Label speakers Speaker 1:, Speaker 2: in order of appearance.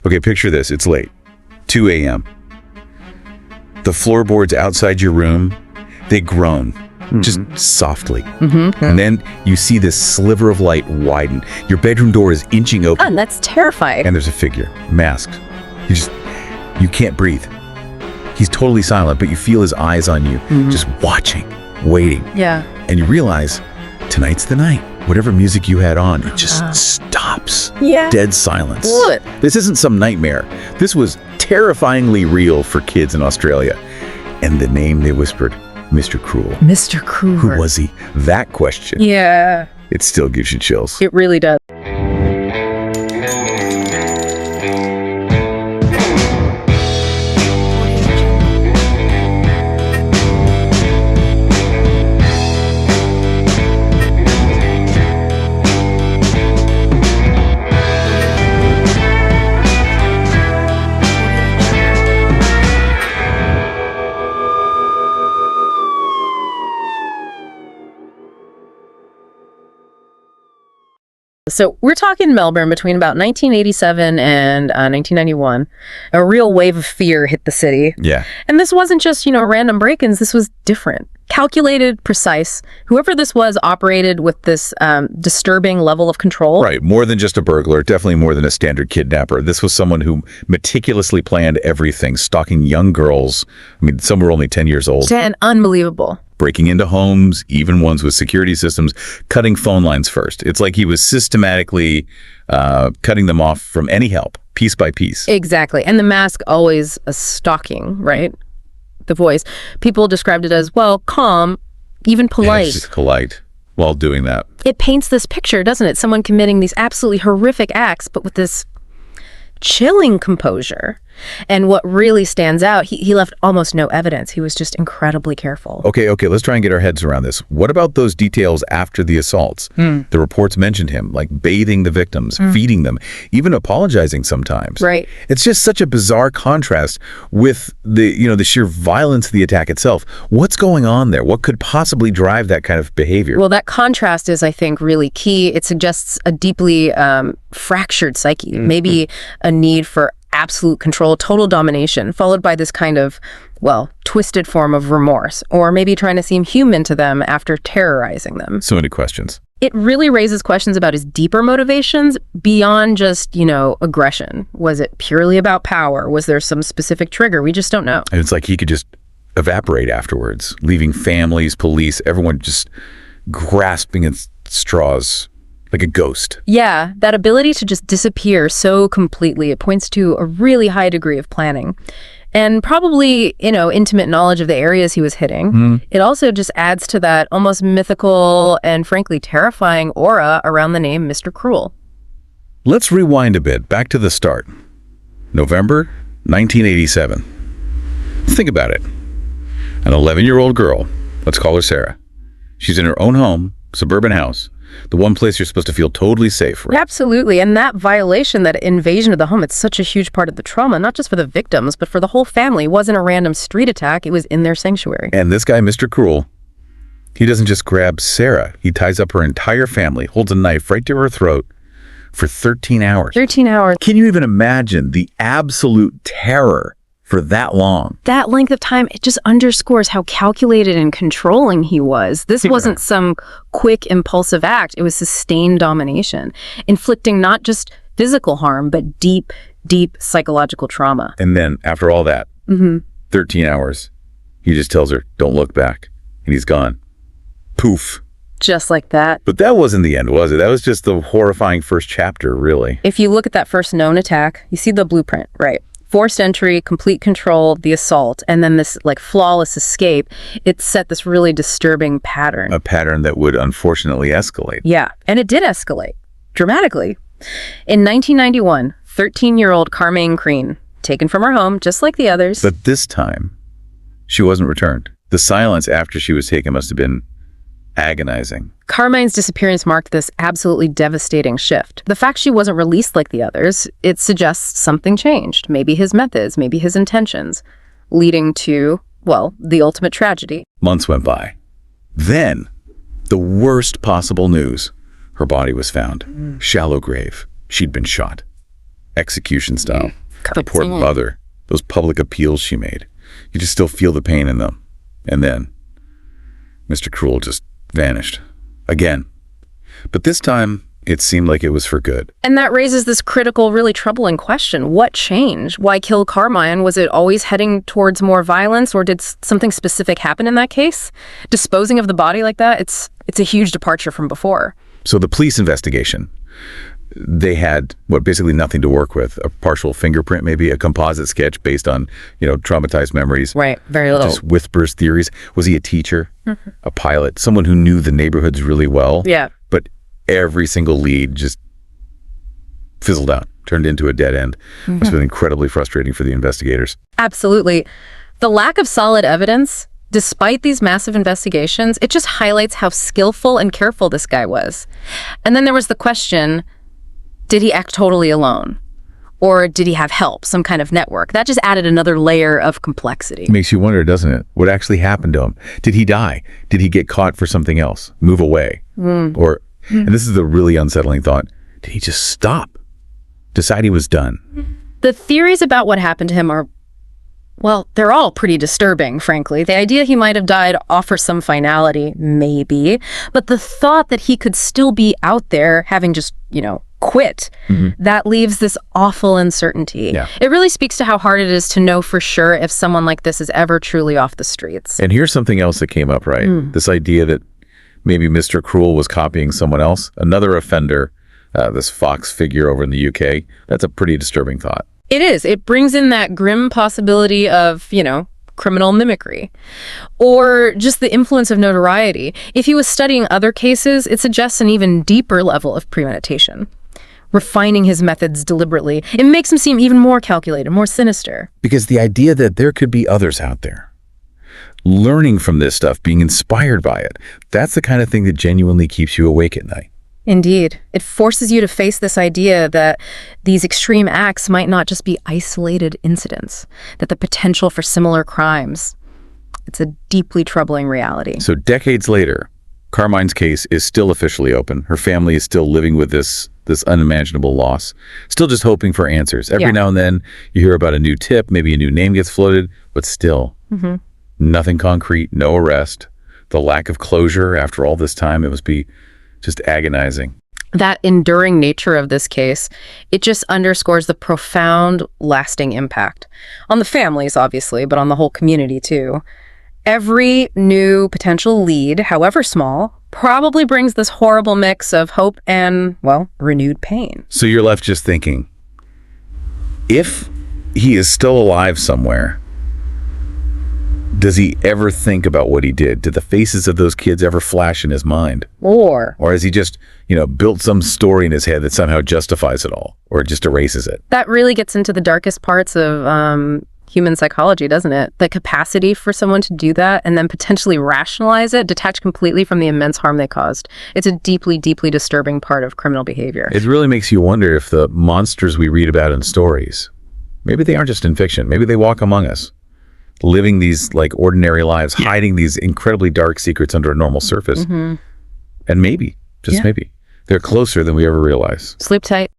Speaker 1: Okay, picture this. It's late. 2 a.m. The floorboards outside your room, they groan, just softly. And then you see this sliver of light widen. Your bedroom door is inching open.
Speaker 2: And that's terrifying.
Speaker 1: And there's a figure, masked. You can't breathe. He's totally silent, but you feel his eyes on you, just watching, waiting.
Speaker 2: Yeah.
Speaker 1: And you realize tonight's the night. Whatever music you had on, it just stops.
Speaker 2: Yeah.
Speaker 1: Dead silence.
Speaker 2: What?
Speaker 1: This isn't some nightmare. This was terrifyingly real for kids in Australia. And the name they whispered, Mr. Cruel.
Speaker 2: Mr. Cruel.
Speaker 1: Who was he? That question.
Speaker 2: Yeah.
Speaker 1: It still gives you chills.
Speaker 2: It really does. So we're talking Melbourne between about 1987 and 1991. A real wave of fear hit the city.
Speaker 1: Yeah.
Speaker 2: And this wasn't just, random break-ins. This was different. Calculated, precise. Whoever this was operated with this disturbing level of control.
Speaker 1: Right. More than just a burglar. Definitely more than a standard kidnapper. This was someone who meticulously planned everything, stalking young girls. I mean, some were only 10 years old.
Speaker 2: And unbelievable.
Speaker 1: Breaking into homes, even ones with security systems, cutting phone lines first. It's like he was systematically cutting them off from any help, piece by piece.
Speaker 2: Exactly. And the mask always a stalking, right? The voice. People described it as, well, calm, even polite.
Speaker 1: Yeah, just polite while doing that.
Speaker 2: It paints this picture, doesn't it? Someone committing these absolutely horrific acts, but with this chilling composure. And what really stands out, he left almost no evidence. He was just incredibly careful.
Speaker 1: Okay, let's try and get our heads around this. What about those details after the assaults? The reports mentioned him, like bathing the victims, feeding them, even apologizing sometimes.
Speaker 2: Right.
Speaker 1: It's just such a bizarre contrast with the sheer violence of the attack itself. What's going on there? What could possibly drive that kind of behavior?
Speaker 2: Well, that contrast is, I think, really key. It suggests a deeply fractured psyche, maybe a need for absolute control, total domination, followed by this kind of, twisted form of remorse, or maybe trying to seem human to them after terrorizing them.
Speaker 1: So many questions.
Speaker 2: It really raises questions about his deeper motivations beyond just, aggression. Was it purely about power? Was there some specific trigger? We just don't know.
Speaker 1: And it's like he could just evaporate afterwards, leaving families, police, everyone just grasping at straws. Like a ghost.
Speaker 2: Yeah, that ability to just disappear so completely, it points to a really high degree of planning. And probably, intimate knowledge of the areas he was hitting. It also just adds to that almost mythical and frankly terrifying aura around the name Mr. Cruel.
Speaker 1: Let's rewind a bit, back to the start. November 1987. Think about it. An 11-year-old girl, let's call her Sarah. She's in her own home, suburban house. The one place you're supposed to feel totally safe, right?
Speaker 2: Absolutely. And that violation, that invasion of the home, it's such a huge part of the trauma, not just for the victims, but for the whole family. It wasn't a random street attack. It was in their sanctuary.
Speaker 1: And this guy, Mr. Cruel, he doesn't just grab Sarah. He ties up her entire family, holds a knife right to her throat for 13 hours.
Speaker 2: 13 hours.
Speaker 1: Can you even imagine the absolute terror for that long?
Speaker 2: That length of time, it just underscores how calculated and controlling he was. This wasn't some quick, impulsive act. It was sustained domination, inflicting not just physical harm, but deep, deep psychological trauma.
Speaker 1: And then, after all that, 13 hours, he just tells her, don't look back. And he's gone. Poof.
Speaker 2: Just like that.
Speaker 1: But that wasn't the end, was it? That was just the horrifying first chapter, really.
Speaker 2: If you look at that first known attack, you see the blueprint, right? Forced entry, complete control, the assault, and then this flawless escape. It set this really disturbing pattern.
Speaker 1: A pattern that would unfortunately escalate.
Speaker 2: Yeah, and it did escalate dramatically. In 1991, 13-year-old Kallmekris, taken from her home, just like the others.
Speaker 1: But this time, she wasn't returned. The silence after she was taken must have been agonizing.
Speaker 2: Carmine's disappearance marked this absolutely devastating shift. The fact she wasn't released like the others, it suggests something changed. Maybe his methods, maybe his intentions, leading to, the ultimate tragedy.
Speaker 1: Months went by. Then, the worst possible news. Her body was found. Shallow grave. She'd been shot. execution style. The poor
Speaker 2: Cartoon.
Speaker 1: mother, those public appeals she made. You just still feel the pain in them. And then Mr. Cruel just vanished. Again. But this time, it seemed like it was for good.
Speaker 2: And that raises this critical, really troubling question. What changed? Why kill Carmine? Was it always heading towards more violence, or did something specific happen in that case? Disposing of the body like that, it's a huge departure from before.
Speaker 1: So the police investigation, they had, basically nothing to work with. A partial fingerprint, maybe, a composite sketch based on, traumatized memories.
Speaker 2: Right, very little.
Speaker 1: Just whispers, theories. Was he a teacher, a pilot, someone who knew the neighborhoods really well?
Speaker 2: Yeah.
Speaker 1: But every single lead just fizzled out, turned into a dead end. Must have been incredibly frustrating for the investigators.
Speaker 2: Absolutely. The lack of solid evidence, despite these massive investigations, it just highlights how skillful and careful this guy was. And then there was the question, did he act totally alone? Or did he have help, some kind of network? That just added another layer of complexity.
Speaker 1: Makes you wonder, doesn't it? What actually happened to him? Did he die? Did he get caught for something else? Move away? Or, and this is the really unsettling thought, did he just stop? Decide he was done?
Speaker 2: The theories about what happened to him are, well, they're all pretty disturbing, frankly. The idea he might have died offers some finality, maybe. But the thought that he could still be out there having just, quit, that leaves this awful uncertainty.
Speaker 1: Yeah.
Speaker 2: It really speaks to how hard it is to know for sure if someone like this is ever truly off the streets.
Speaker 1: And here's something else that came up, right? This idea that maybe Mr. Cruel was copying someone else, another offender, this Fox figure over in the UK. That's a pretty disturbing thought.
Speaker 2: It is. It brings in that grim possibility of, criminal mimicry, or just the influence of notoriety. If he was studying other cases, it suggests an even deeper level of premeditation. Refining his methods deliberately, it makes him seem even more calculated, more sinister.
Speaker 1: Because the idea that there could be others out there, learning from this stuff, being inspired by it, that's the kind of thing that genuinely keeps you awake at night.
Speaker 2: Indeed. It forces you to face this idea that these extreme acts might not just be isolated incidents, that the potential for similar crimes, it's a deeply troubling reality.
Speaker 1: So decades later, Carmine's case is still officially open. Her family is still living with this unimaginable loss, still just hoping for answers. Every now and then you hear about a new tip, maybe a new name gets floated, but still nothing concrete, no arrest. The lack of closure after all this time, it must be just agonizing.
Speaker 2: That enduring nature of this case, it just underscores the profound, lasting impact on the families, obviously, but on the whole community too. Every new potential lead, however small, probably brings this horrible mix of hope and, well, renewed pain.
Speaker 1: So you're left just thinking, if he is still alive somewhere, does he ever think about what he did? Did the faces of those kids ever flash in his mind?
Speaker 2: Or
Speaker 1: has he just, built some story in his head that somehow justifies it all, or just erases it?
Speaker 2: that really gets into the darkest parts of human psychology, doesn't it? The capacity for someone to do that and then potentially rationalize it, detach completely from the immense harm they caused. It's a deeply, deeply disturbing part of criminal behavior.
Speaker 1: It really makes you wonder if the monsters we read about in stories, maybe they aren't just in fiction. Maybe they walk among us, living these ordinary lives, hiding these incredibly dark secrets under a normal surface. And maybe, just maybe, they're closer than we ever realize.
Speaker 2: Sleep tight.